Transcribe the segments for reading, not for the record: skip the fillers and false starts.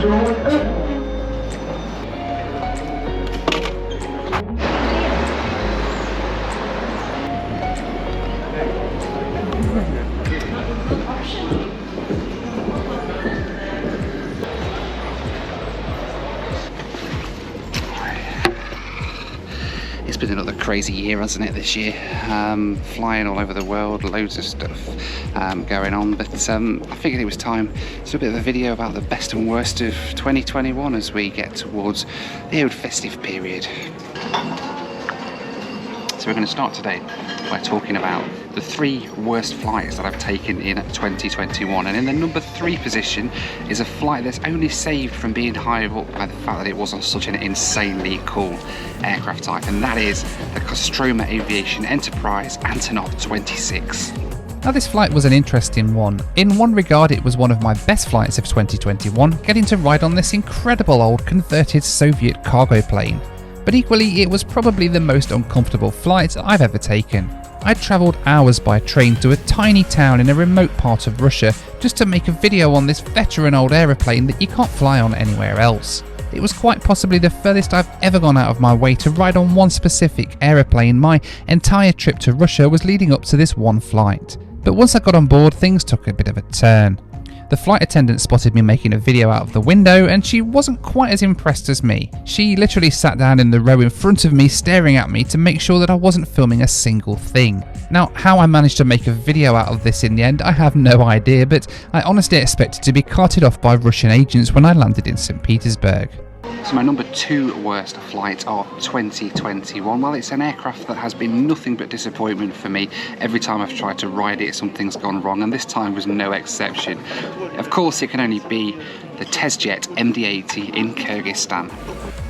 It's been another crazy year, hasn't it, this year? Flying all over the world, loads of stuff going on, but I figured it was time to do a bit of a video about the best and worst of 2021 as we get towards the old festive period. So we're going to start today by talking about the 3 worst flights that I've taken in 2021, and in the number 3 position is a flight that's only saved from being hired up by the fact that it was on such an insanely cool aircraft type, and that is the Kostroma Aviation Enterprise Antonov 26. Now, this flight was an interesting one. In one regard, it was one of my best flights of 2021, getting to ride on this incredible old converted Soviet cargo plane. But equally, it was probably the most uncomfortable flight I've ever taken. I'd travelled hours by train to a tiny town in a remote part of Russia just to make a video on this veteran old aeroplane that you can't fly on anywhere else. It was quite possibly the furthest I've ever gone out of my way to ride on one specific aeroplane. My entire trip to Russia was leading up to this one flight. But once I got on board, things took a bit of a turn. The flight attendant spotted me making a video out of the window, and she wasn't quite as impressed as me. She literally sat down in the row in front of me, staring at me to make sure that I wasn't filming a single thing. Now, how I managed to make a video out of this in the end, I have no idea, but I honestly expected to be carted off by Russian agents when I landed in St. Petersburg. So my number 2 worst flight of 2021, well, it's an aircraft that has been nothing but disappointment for me. Every time I've tried to ride it, something's gone wrong, and this time was no exception. Of course, it can only be the TezJet MD-80 in Kyrgyzstan.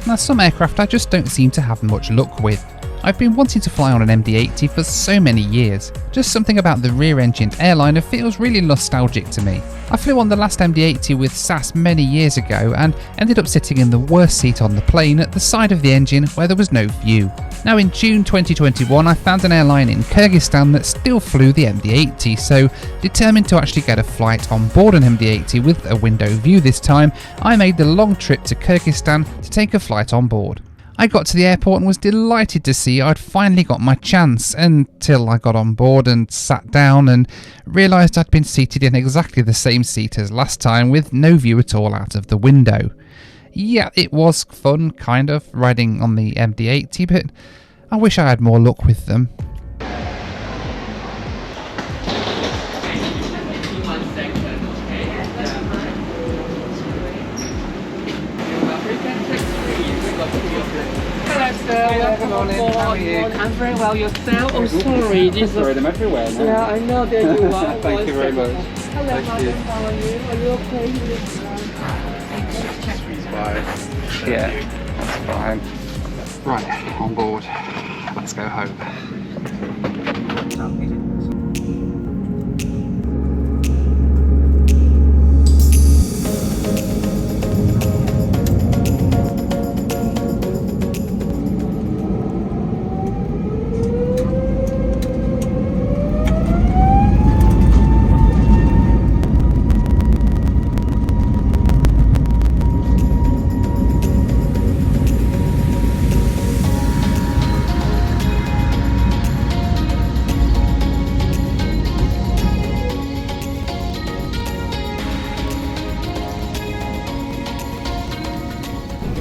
Now, some aircraft I just don't seem to have much luck with. I've been wanting to fly on an MD-80 for so many years. Just something about the rear-engined airliner feels really nostalgic to me. I flew on the last MD-80 with SAS many years ago and ended up sitting in the worst seat on the plane at the side of the engine where there was no view. Now, in June 2021, I found an airline in Kyrgyzstan that still flew the MD-80, so determined to actually get a flight on board an MD-80 with a window view this time, I made the long trip to Kyrgyzstan to take a flight on board. I got to the airport and was delighted to see I'd finally got my chance, until I got on board and sat down and realised I'd been seated in exactly the same seat as last time with no view at all out of the window. Yeah, it was fun, kind of, riding on the MD-80, but I wish I had more luck with them. Good morning, how are you? I'm very well, yourself? Oh, sorry. Throw them everywhere now. Yeah, I know that you are. Thank you very much. Hello, Thank you. madam. How are you? Are you okay? Yeah, that's fine. Right, on board. Let's go home.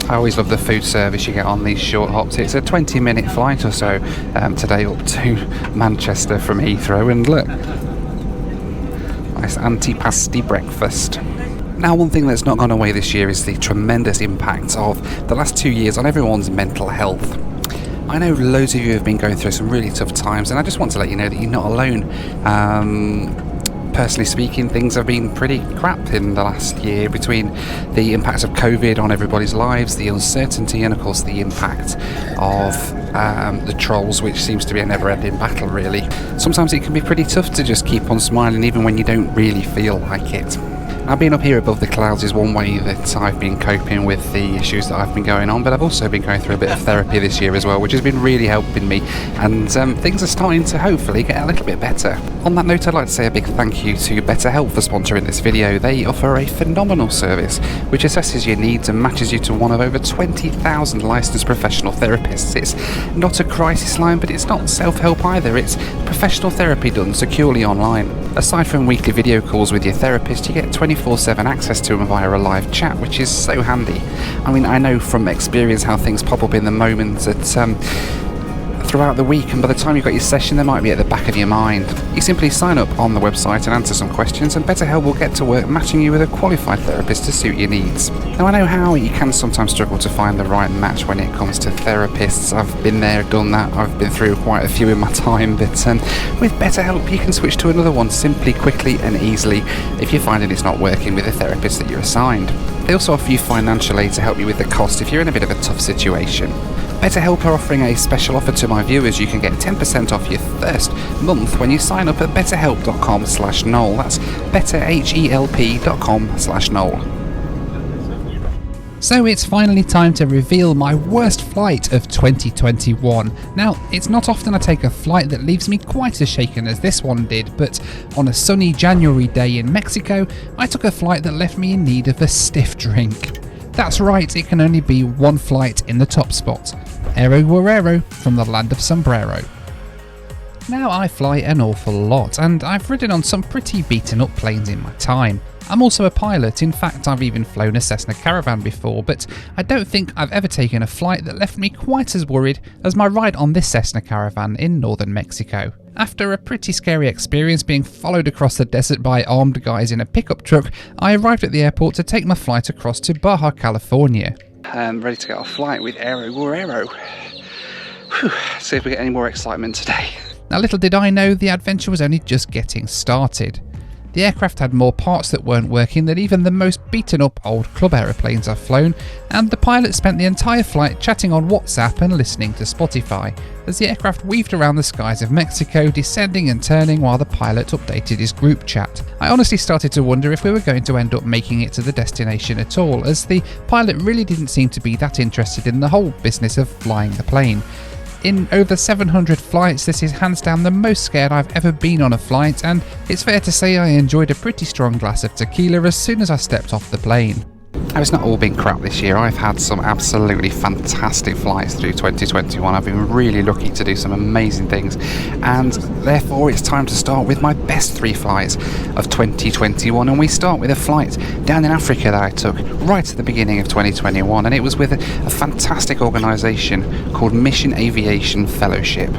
I always love the food service you get on these short hops. It's a 20-minute flight or so today up to Manchester from Heathrow, and look, nice antipasti breakfast. Now, one thing that's not gone away this year is the tremendous impact of the last 2 years on everyone's mental health. I know loads of you have been going through some really tough times, and I just want to let you know that you're not alone. Personally speaking, things have been pretty crap in the last year, between the impacts of COVID on everybody's lives, the uncertainty, and of course the impact of the trolls, which seems to be a never-ending battle, really. Sometimes it can be pretty tough to just keep on smiling even when you don't really feel like it. Now, being up here above the clouds is one way that I've been coping with the issues that I've been going on, but I've also been going through a bit of therapy this year as well, which has been really helping me, and things are starting to hopefully get a little bit better. On that note, I'd like to say a big thank you to BetterHelp for sponsoring this video. They offer a phenomenal service which assesses your needs and matches you to one of over 20,000 licensed professional therapists. It's not a crisis line, but it's not self-help either. It's professional therapy done securely online. Aside from weekly video calls with your therapist, you get 24/7 access to them via a live chat, which is so handy. I mean, I know from experience how things pop up in the moment that throughout the week, and by the time you've got your session, they might be at the back of your mind. You simply sign up on the website and answer some questions, and BetterHelp will get to work matching you with a qualified therapist to suit your needs. Now, I know how you can sometimes struggle to find the right match when it comes to therapists. I've been there, done that. I've been through quite a few in my time, but with BetterHelp, you can switch to another one simply, quickly, and easily if you're finding it's not working with the therapist that you're assigned. They also offer you financial aid to help you with the cost if you're in a bit of a tough situation. BetterHelp are offering a special offer to my viewers. You can get 10% off your first month when you sign up at betterhelp.com/Noel. That's betterhelp.com/Noel. So it's finally time to reveal my worst flight of 2021. Now, it's not often I take a flight that leaves me quite as shaken as this one did, but on a sunny January day in Mexico, I took a flight that left me in need of a stiff drink. That's right, it can only be one flight in the top spot. Aero Guerrero from the land of sombrero. Now, I fly an awful lot, and I've ridden on some pretty beaten up planes in my time. I'm also a pilot. In fact, I've even flown a Cessna Caravan before, but I don't think I've ever taken a flight that left me quite as worried as my ride on this Cessna Caravan in northern Mexico. After a pretty scary experience being followed across the desert by armed guys in a pickup truck, I arrived at the airport to take my flight across to Baja California. Ready to get off flight with Aero Guerrero. See if we get any more excitement today. Now, little did I know the adventure was only just getting started. The aircraft had more parts that weren't working than even the most beaten up old club aeroplanes I've flown, and the pilot spent the entire flight chatting on WhatsApp and listening to Spotify as the aircraft weaved around the skies of Mexico, descending and turning while the pilot updated his group chat. I honestly started to wonder if we were going to end up making it to the destination at all, as the pilot really didn't seem to be that interested in the whole business of flying the plane. In over 700 flights, this is hands down the most scared I've ever been on a flight, and it's fair to say I enjoyed a pretty strong glass of tequila as soon as I stepped off the plane. Now, it's not all been crap this year. I've had some absolutely fantastic flights through 2021. I've been really lucky to do some amazing things, and therefore it's time to start with my best 3 flights of 2021, and we start with a flight down in Africa that I took right at the beginning of 2021, and it was with a fantastic organisation called Mission Aviation Fellowship.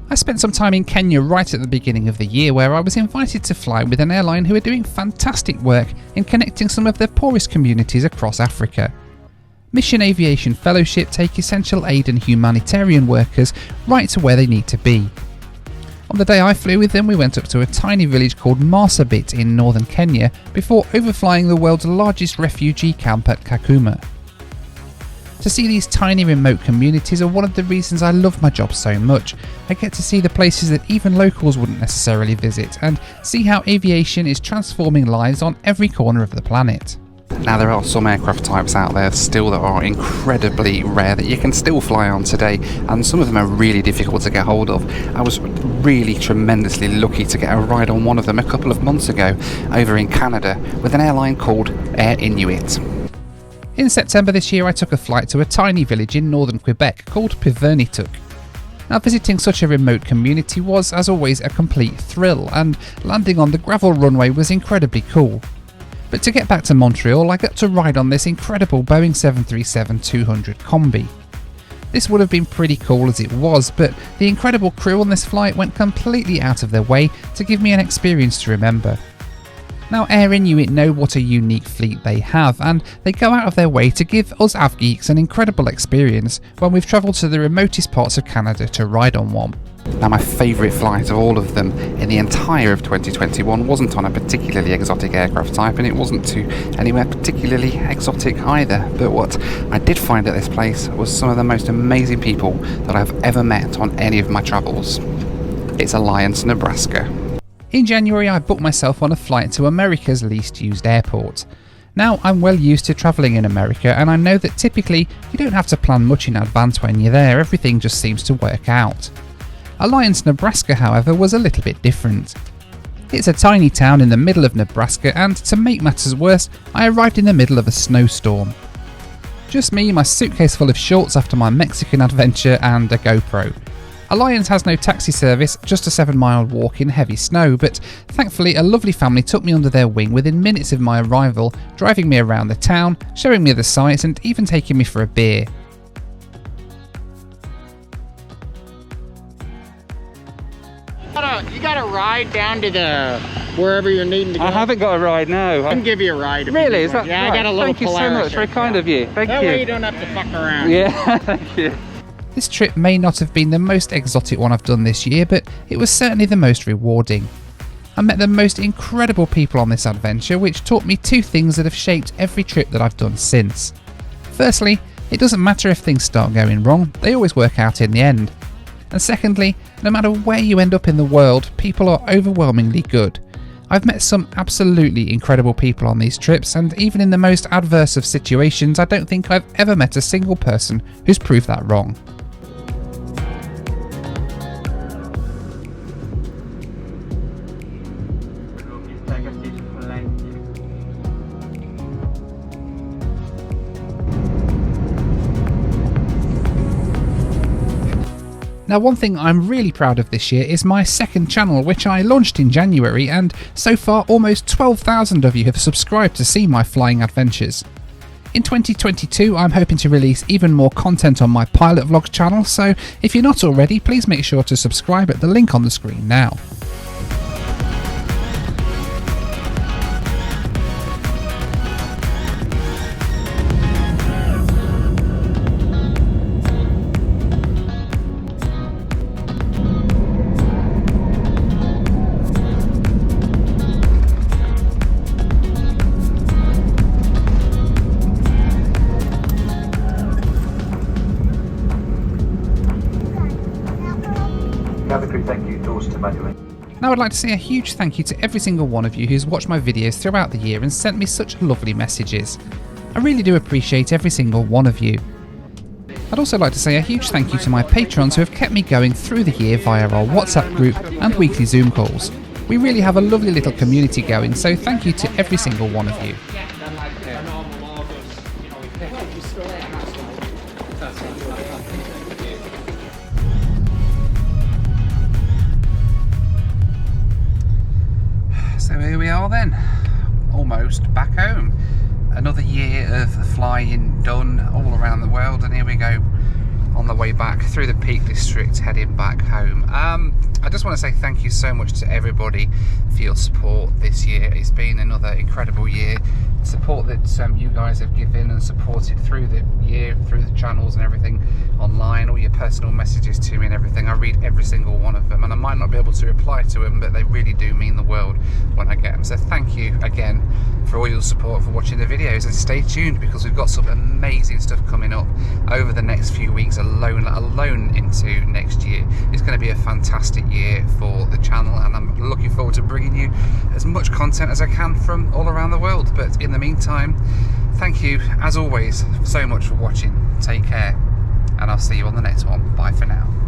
I spent some time in Kenya right at the beginning of the year, where I was invited to fly with an airline who are doing fantastic work in connecting some of the poorest communities across Africa. Mission Aviation Fellowship take essential aid and humanitarian workers right to where they need to be. On the day I flew with them, we went up to a tiny village called Marsabit in northern Kenya before overflying the world's largest refugee camp at Kakuma. To see these tiny remote communities are one of the reasons I love my job so much. I get to see the places that even locals wouldn't necessarily visit, and see how aviation is transforming lives on every corner of the planet. Now, there are some aircraft types out there still that are incredibly rare that you can still fly on today, and some of them are really difficult to get hold of. I was really tremendously lucky to get a ride on one of them a couple of months ago over in Canada with an airline called Air Inuit. In September this year, I took a flight to a tiny village in northern Quebec called Pivernituk. Now, visiting such a remote community was, as always, a complete thrill, and landing on the gravel runway was incredibly cool. But to get back to Montreal, I got to ride on this incredible Boeing 737-200 Combi. This would have been pretty cool as it was, but the incredible crew on this flight went completely out of their way to give me an experience to remember. Now, Air Inuit know what a unique fleet they have, and they go out of their way to give us avgeeks an incredible experience when we've travelled to the remotest parts of Canada to ride on one. Now, my favourite flight of all of them in the entire of 2021 wasn't on a particularly exotic aircraft type, and it wasn't to anywhere particularly exotic either. But what I did find at this place was some of the most amazing people that I've ever met on any of my travels. It's Alliance, Nebraska. In January I booked myself on a flight to America's least used airport. Now, I'm well used to travelling in America, and I know that typically you don't have to plan much in advance when you're there, everything just seems to work out. Alliance, Nebraska, however, was a little bit different. It's a tiny town in the middle of Nebraska, and to make matters worse, I arrived in the middle of a snowstorm. Just me, my suitcase full of shorts after my Mexican adventure, and a GoPro. Alliance has no taxi service, just a 7-mile walk in heavy snow, but thankfully a lovely family took me under their wing within minutes of my arrival, driving me around the town, showing me the sights and even taking me for a beer. You gotta ride down to the wherever you're needing to go. I haven't got a ride now. I can give you a ride. Really? Is that yeah, right? I got a little Thank you so Polaris much. Very shirt, kind yeah. of you. Thank That you. way you don't have to fuck around. Yeah, thank you. This trip may not have been the most exotic one I've done this year, but it was certainly the most rewarding. I met the most incredible people on this adventure, which taught me 2 things that have shaped every trip that I've done since. Firstly, it doesn't matter if things start going wrong, they always work out in the end. And secondly, no matter where you end up in the world, people are overwhelmingly good. I've met some absolutely incredible people on these trips, and even in the most adverse of situations, I don't think I've ever met a single person who's proved that wrong. Now, one thing I'm really proud of this year is my second channel, which I launched in January, and so far almost 12,000 of you have subscribed to see my flying adventures. In 2022 I'm hoping to release even more content on my Pilot Vlogs channel, so if you're not already, please make sure to subscribe at the link on the screen now. Now I'd like to say a huge thank you to every single one of you who's watched my videos throughout the year and sent me such lovely messages. I really do appreciate every single one of you. I'd also like to say a huge thank you to my patrons who have kept me going through the year via our WhatsApp group and weekly Zoom calls. We really have a lovely little community going, so thank you to every single one of you. So here we are then, almost back home. Another year of flying done all around the world, and here we go on the way back through the Peak District, heading back home. I just want to say thank you so much to everybody for your support this year. It's been another incredible year. Support that you guys have given and supported through the year, through the channels and everything online, all your personal messages to me and everything. I read every single one of them, and I might not be able to reply to them, but they really do mean the world when I get them. So thank you again for all your support, for watching the videos, and stay tuned because we've got some amazing stuff coming up over the next few weeks alone into next year. It's going to be a fantastic year for the channel, and I'm looking forward to bringing you as much content as I can from all around the world. But in the meantime, thank you as always so much for watching. Take care, and I'll see you on the next one. Bye for now.